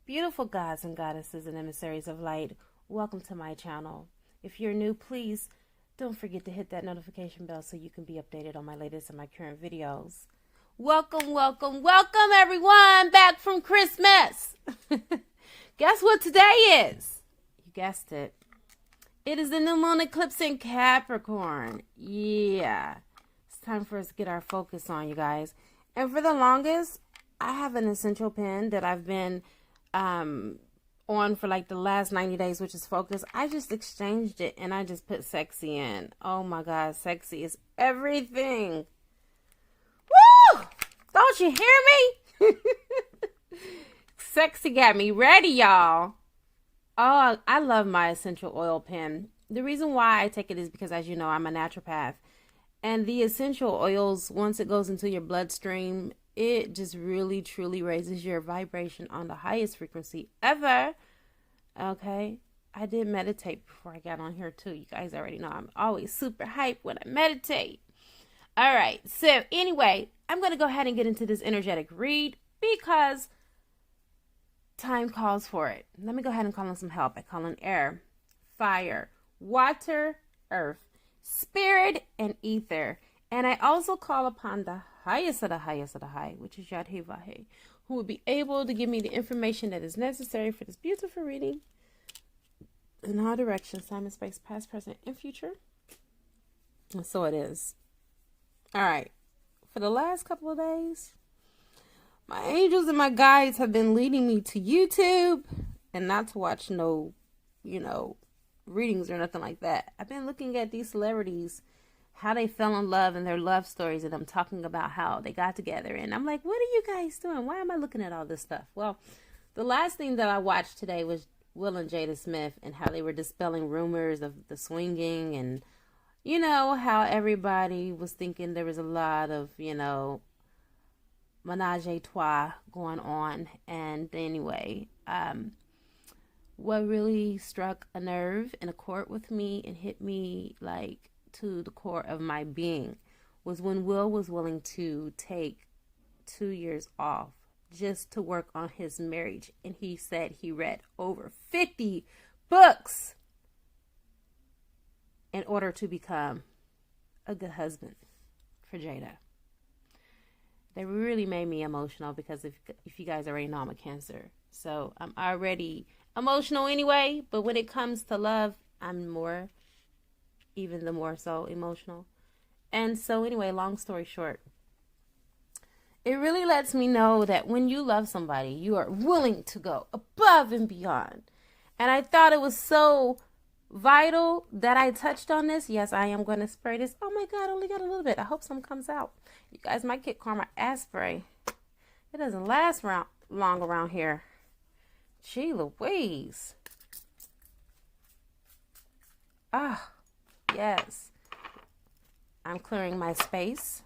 Beautiful gods and goddesses and emissaries of light, welcome to my channel. If you're new, please don't forget to hit that notification bell so you can be updated on my latest and my current videos. Welcome, welcome, welcome everyone back from Christmas. Guess what today is? You guessed it. It is the new moon eclipse in Capricorn. Yeah. It's time for us to get our focus on, you guys. And for the longest, I have an essential pen that I've been on for like the last 90 days, which is focus. I just exchanged it and I just put sexy in. Oh my God, sexy is everything. Woo! Don't you hear me? Sexy got me ready, y'all. Oh, I love my essential oil pen. The reason why I take it is because, as you know, I'm a naturopath. And the essential oils, once it goes into your bloodstream, it just really, truly raises your vibration on the highest frequency ever. Okay. I did meditate before I got on here too. You guys already know I'm always super hyped when I meditate. All right. So anyway, I'm going to go ahead and get into this energetic read because time calls for it. Let me go ahead and call in some help. I call in air, fire, water, earth, spirit, and ether. And I also call upon the highest of the highest of the high, which is Yadhevahe, who will be able to give me the information that is necessary for this beautiful reading in all directions, time and space, past, present, and future. And so it is. All right. For the last couple of days, my angels and my guides have been leading me to YouTube and not to watch no, readings or nothing like that. I've been looking at these celebrities, how they fell in love and their love stories, and I'm talking about how they got together. And I'm like, what are you guys doing? Why am I looking at all this stuff? Well, the last thing that I watched today was Will and Jada Smith and how they were dispelling rumors of the swinging and, how everybody was thinking there was a lot of, menage a trois going on. And anyway, what really struck a nerve and a chord with me and hit me like to the core of my being was when Will was willing to take 2 years off just to work on his marriage. And he said he read over 50 books in order to become a good husband for Jada. They really made me emotional because if you guys already know, I'm a Cancer. So I'm already emotional anyway, but when it comes to love, I'm even the more so emotional. And so anyway, long story short, it really lets me know that when you love somebody, you are willing to go above and beyond. And I thought it was so vital that I touched on this. Yes, I am going to spray this. Oh my God, I only got a little bit. I hope some comes out. You guys might get karma ass spray. It doesn't last long around here. Gee Louise. Ah, yes. I'm clearing my space.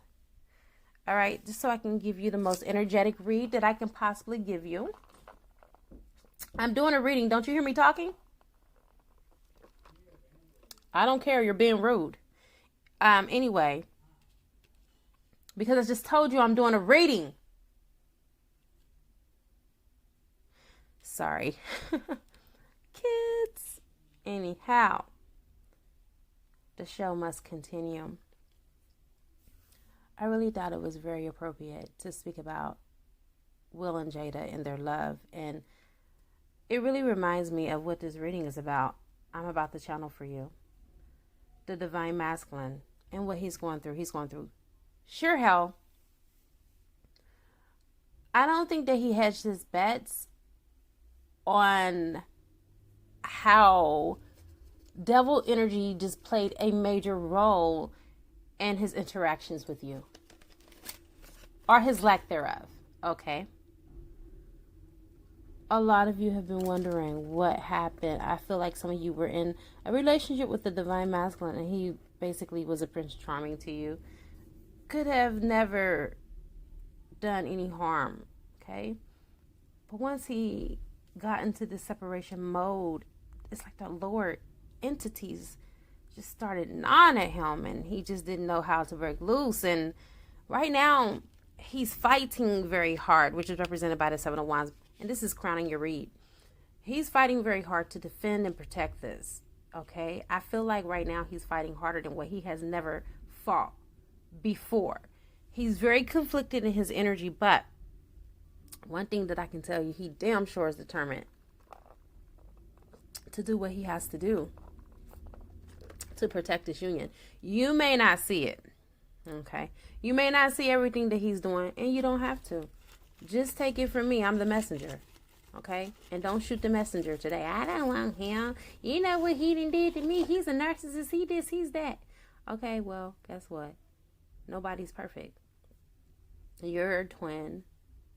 All right, just so I can give you the most energetic read that I can possibly give you. I'm doing a reading. Don't you hear me talking? I don't care. You're being rude. Anyway, because I just told you I'm doing a reading. Sorry. Kids. Anyhow, the show must continue. I really thought it was very appropriate to speak about Will and Jada and their love. And it really reminds me of what this reading is about. I'm about to channel for you the divine masculine and what he's going through. He's going through sheer hell. I don't think that he hedged his bets on how devil energy just played a major role in his interactions with you, or his lack thereof. Okay. A lot of you have been wondering what happened. I feel like some of you were in a relationship with the divine masculine and he basically was a Prince Charming to you. Could have never done any harm. Okay. But once he got into the separation mode, it's like the lower entities just started gnawing at him and he just didn't know how to break loose. And right now he's fighting very hard, which is represented by the Seven of Wands. and this is crowning your read. He's fighting very hard to defend and protect this. Okay, I feel like right now he's fighting harder than what he has never fought before. He's very conflicted in his energy, but one thing that I can tell you, he damn sure is determined to do what he has to do to protect this union. You may not see it. Okay, you may not see everything that he's doing, and you don't have to. Just take it from me. I'm the messenger. Okay, and don't shoot the messenger today. I don't want him. You know what he did to me? He's a narcissist. He this, he's that. Okay, well, guess what? Nobody's perfect. Your twin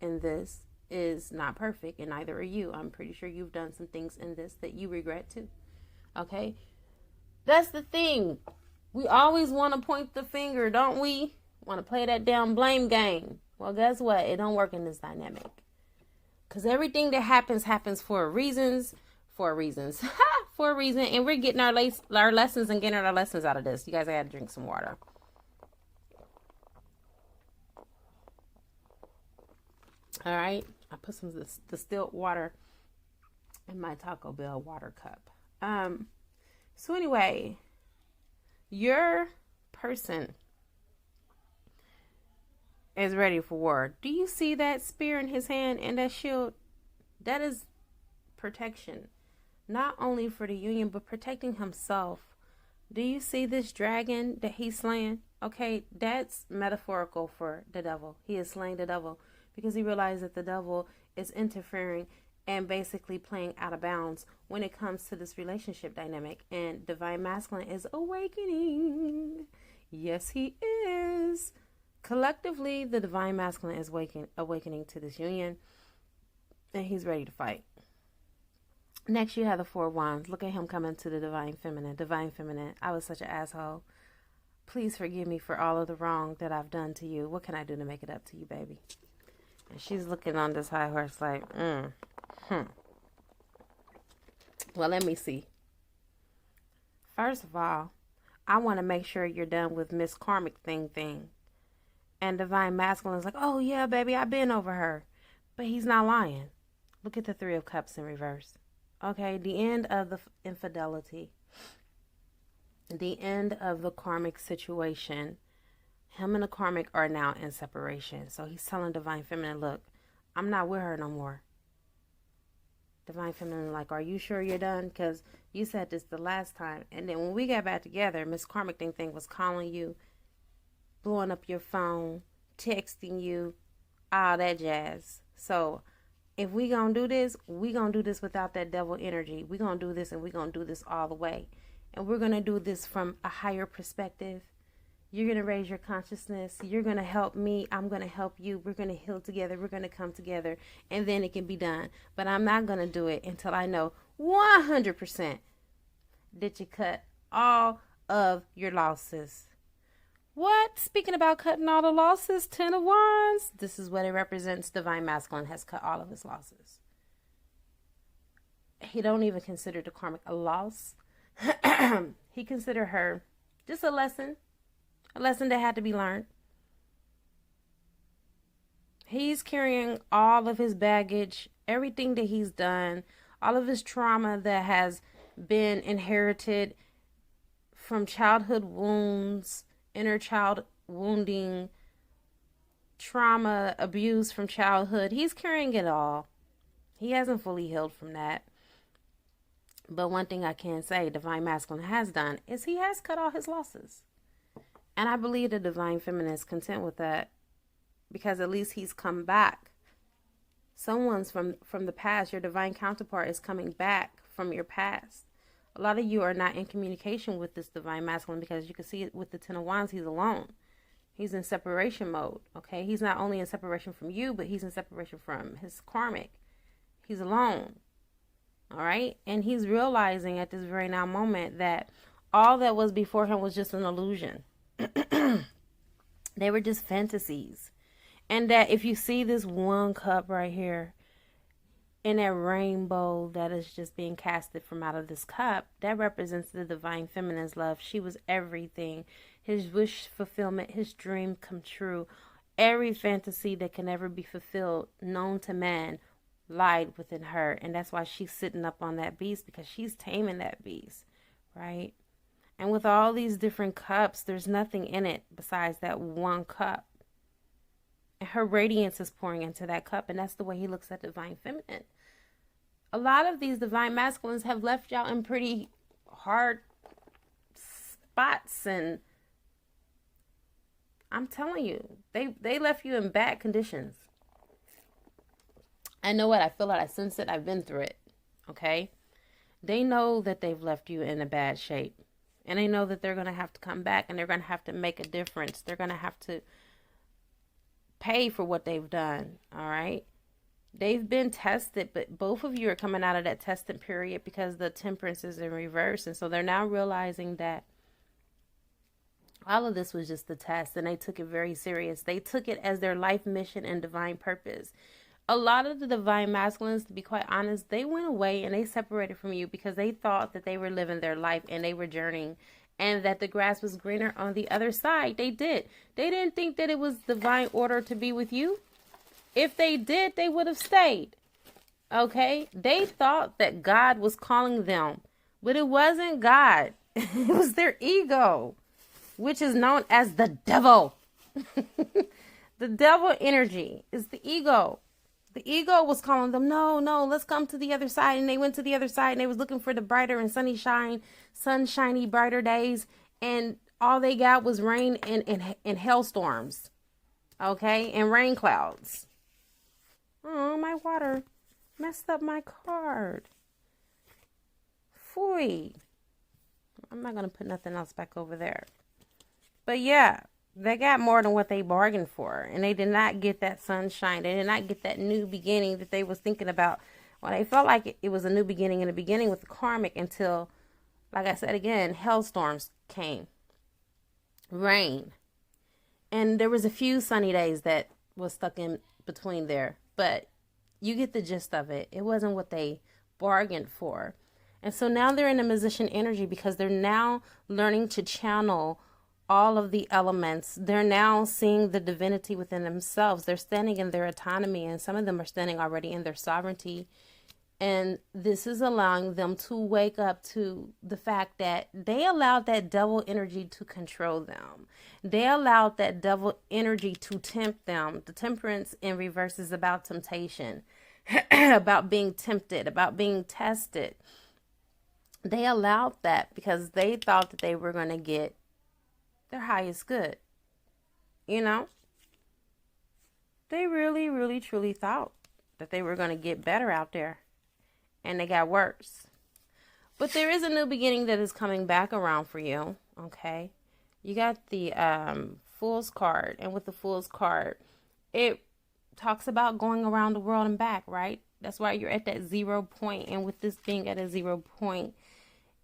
in this is not perfect, and neither are you. I'm pretty sure you've done some things in this that you regret too. Okay, that's the thing. We always want to point the finger, don't we? Want to play that damn blame game. Well, guess what? It don't work in this dynamic. Because everything that happens for reasons. For reasons. For a reason. And we're getting our lessons and getting our lessons out of this. You guys, I got to drink some water. All right. I put some of the distilled water in my Taco Bell water cup. So anyway, your person is ready for war. Do you see that spear in his hand and that shield? That is protection, not only for the union, but protecting himself. Do you see this dragon that he's slaying? Okay, that's metaphorical for the devil. He is slaying the devil because he realized that the devil is interfering and basically playing out of bounds when it comes to this relationship dynamic. And divine masculine is awakening. Yes, he is. Collectively, the divine masculine is awakening to this union, and he's ready to fight. Next, you have the Four of Wands. Look at him coming to the divine feminine. Divine feminine, I was such an asshole. Please forgive me for all of the wrong that I've done to you. What can I do to make it up to you, baby? And she's looking on this high horse like, Well, let me see. First of all, I want to make sure you're done with Miss Karmic thing. And divine masculine is like, oh yeah, baby, I've been over her. But he's not lying. Look at the Three of Cups in reverse. Okay, the end of the infidelity. The end of the karmic situation. Him and the karmic are now in separation. So he's telling divine feminine, look, I'm not with her no more. Divine feminine like, are you sure you're done? Because you said this the last time. And then when we got back together, Miss Karmic thing was calling you, blowing up your phone, texting you, all that jazz. So if we gonna do this, we gonna do this without that devil energy. We gonna do this, and we gonna do this all the way. And we're gonna do this from a higher perspective. You're gonna raise your consciousness. You're gonna help me. I'm gonna help you. We're gonna heal together. We're gonna come together, and then it can be done. But I'm not gonna do it until I know 100% that you cut all of your losses. What? Speaking about cutting all the losses, Ten of Wands. This is what it represents. Divine masculine has cut all of his losses. He don't even consider the karmic a loss. He considered her just a lesson that had to be learned. He's carrying all of his baggage, everything that he's done, all of his trauma that has been inherited from childhood wounds, inner child wounding, trauma, abuse from childhood. He's carrying it all. He hasn't fully healed from that. But one thing I can say divine masculine has done is he has cut all his losses. And I believe the divine feminine is content with that, because at least he's come back. Someone's from the past, your divine counterpart is coming back from your past. A lot of you are not in communication with this divine masculine, because you can see it with the Ten of Wands. He's alone. He's in separation mode. Okay. He's not only in separation from you, but he's in separation from his karmic. He's alone. All right. And he's realizing at this very now moment that all that was before him was just an illusion. They were just fantasies. And that if you see this one cup right here, in that rainbow that is just being casted from out of this cup, that represents the divine feminine's love. She was everything. His wish fulfillment, his dream come true. Every fantasy that can ever be fulfilled, known to man, lied within her. And that's why she's sitting up on that beast, because she's taming that beast, right? And with all these different cups, there's nothing in it besides that one cup. And her radiance is pouring into that cup. And that's the way he looks at divine feminine. A lot of these divine masculines have left y'all in pretty hard spots. And I'm telling you, they left you in bad conditions. I know what I feel. Like I sense it. I've been through it. Okay. They know that they've left you in a bad shape. And they know that they're going to have to come back, and they're going to have to make a difference. They're going to have to pay for what they've done. All right. They've been tested, but both of you are coming out of that testing period because the temperance is in reverse. And so they're now realizing that all of this was just a test, and they took it very serious. They took it as their life mission and divine purpose. A lot of the divine masculines, to be quite honest, they went away and they separated from you because they thought that they were living their life and they were journeying, and that the grass was greener on the other side. They did. They didn't think that it was divine order to be with you. If they did, they would have stayed. Okay? They thought that God was calling them, but it wasn't God. It was their ego, which is known as the devil. The devil energy is the ego. The ego was calling them, no, let's come to the other side. And they went to the other side, and they was looking for the brighter and sunshiny, brighter days. And all they got was rain and hailstorms. Okay? And rain clouds. Oh, my water messed up my card. Phooey. I'm not going to put nothing else back over there. But yeah. They got more than what they bargained for, and they did not get that sunshine. They did not get that new beginning that they was thinking about. Well, they felt like it was a new beginning in the beginning with the karmic until, like I said again, hailstorms came, rain, and there was a few sunny days that was stuck in between there. But you get the gist of it. It wasn't what they bargained for, and so now they're in a musician energy because they're now learning to channel all of the elements. They're now seeing the divinity within themselves. They're standing in their autonomy, and some of them are standing already in their sovereignty. And this is allowing them to wake up to the fact that they allowed that devil energy to control them. They allowed that devil energy to tempt them. The temperance in reverse is about temptation, about being tempted, about being tested. They allowed that because they thought that they were going to get their highest good. You know, they really, really, truly thought that they were going to get better out there, and they got worse. But there is a new beginning that is coming back around for you. Okay, you got the Fool's card, and with the Fool's card, it talks about going around the world and back, right? That's why you're at that 0 point, and with this being at a 0 point,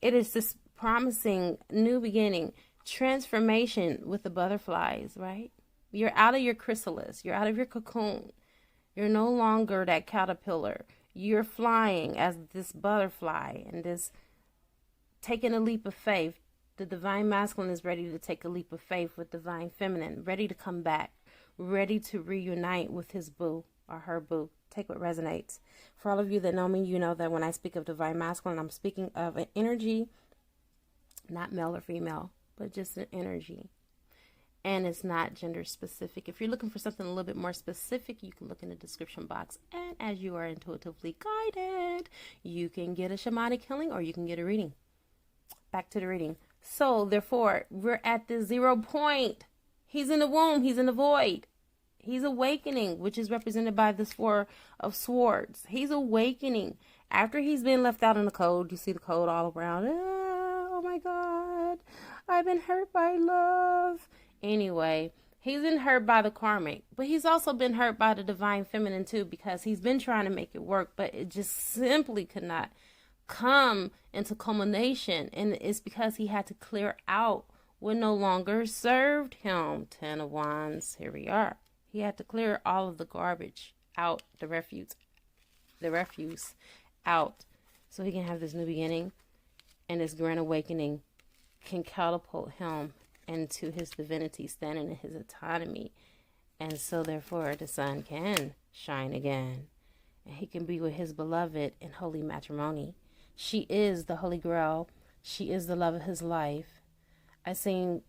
it is this promising new beginning. Transformation with the butterflies, right? You're out of your chrysalis. You're out of your cocoon. You're no longer that caterpillar. You're flying as this butterfly, and this taking a leap of faith. The divine masculine is ready to take a leap of faith with divine feminine, ready to come back, ready to reunite with his boo or her boo. Take what resonates. For all of you that know me, you know that when I speak of divine masculine, I'm speaking of an energy, not male or female, but just an energy. And it's not gender specific. If you're looking for something a little bit more specific, you can look in the description box. And as you are intuitively guided, you can get a shamanic healing or you can get a reading. Back to the reading. So therefore, we're at the 0 point. He's in the womb. He's in the void. He's awakening, which is represented by this 4 of Swords. He's awakening after he's been left out in the cold. You see the cold all around. Oh my God. I've been hurt by love. Anyway, he's been hurt by the karmic, but he's also been hurt by the divine feminine too, because he's been trying to make it work, but it just simply could not come into culmination. And it's because he had to clear out what no longer served him. 10 of Wands. Here we are. He had to clear all of the garbage out, the refuse out, so he can have this new beginning, and this grand awakening can catapult him into his divinity, standing in his autonomy. And so therefore the sun can shine again. and he can be with his beloved in holy matrimony. She is the Holy Grail. She is the love of his life. I seen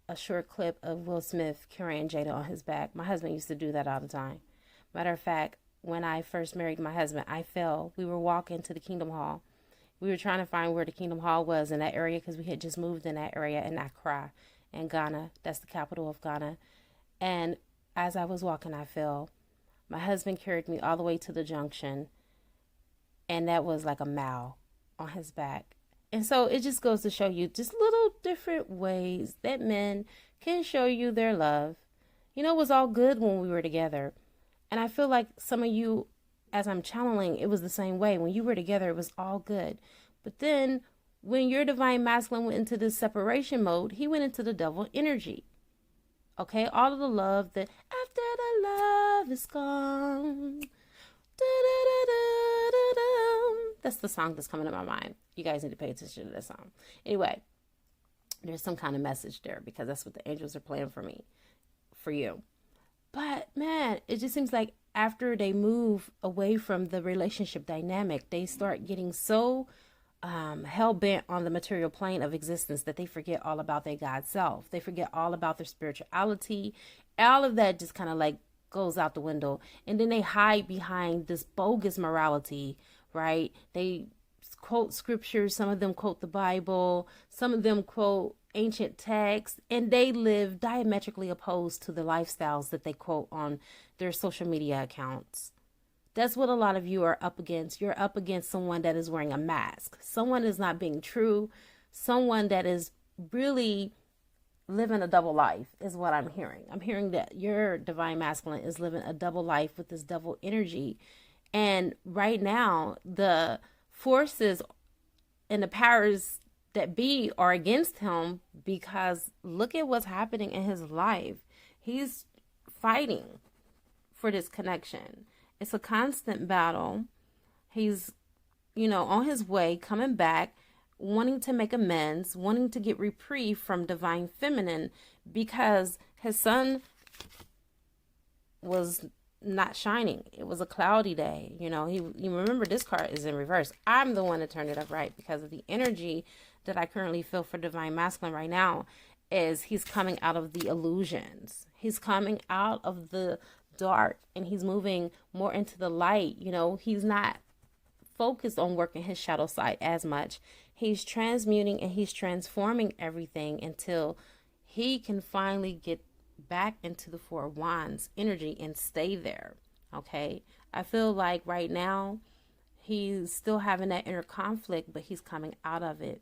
a short clip of Will Smith carrying Jada on his back. My husband used to do that all the time. Matter of fact, when I first married my husband, I fell. We were walking to the Kingdom Hall. We were trying to find where the Kingdom Hall was in that area because we had just moved in that area in Accra in Ghana. That's the capital of Ghana. And as I was walking, I fell. My husband carried me all the way to the junction, and that was like a mile on his back. And so it just goes to show you just little different ways that men can show you their love. You know, it was all good when we were together. And I feel like some of you, as I'm channeling, it was the same way. When you were together, it was all good. But then when your divine masculine went into this separation mode, he went into the devil energy. Okay, all of the love that after the love is gone. That's the song that's coming to my mind. You guys need to pay attention to this song. Anyway, there's some kind of message there because that's what the angels are playing for me, for you. But man, it just seems like after they move away from the relationship dynamic, they start getting so hell-bent on the material plane of existence that they forget all about their God self. They forget all about their spirituality. All of that just kind of like goes out the window. And then they hide behind this bogus morality, right? They quote scriptures. Some of them quote the Bible. Some of them quote ancient texts. And they live diametrically opposed to the lifestyles that they quote on their social media accounts. That's what a lot of you are up against. You're up against someone that is wearing a mask. Someone is not being true. Someone that is really living a double life is what I'm hearing. I'm hearing that your divine masculine is living a double life with this double energy. And right now, the forces and the powers that be are against him because look at what's happening in his life. He's fighting for this connection. It's a constant battle. He's, on his way, coming back, wanting to make amends, wanting to get reprieve from divine feminine because his sun was not shining. It was a cloudy day. You remember this card is in reverse. I'm the one to turn it upright because of the energy that I currently feel for divine masculine right now is he's coming out of the illusions. He's coming out of the dark and he's moving more into the light. He's not focused on working his shadow side as much. He's transmuting and he's transforming everything until he can finally get back into the Four of Wands energy and stay there. Okay, I feel like right now he's still having that inner conflict, but he's coming out of it.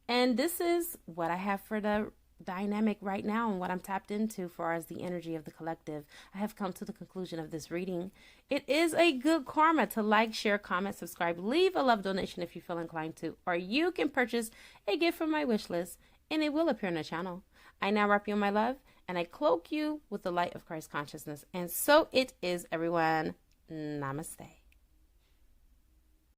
And this is what I have for the dynamic right now and what I'm tapped into for as the energy of the collective. I have come to the conclusion of this reading. It is a good karma to like, share, comment, subscribe, leave a love donation if you feel inclined to, or you can purchase a gift from my wish list and it will appear on the channel. I now wrap you in my love and I cloak you with the light of Christ consciousness. And so it is, everyone. Namaste.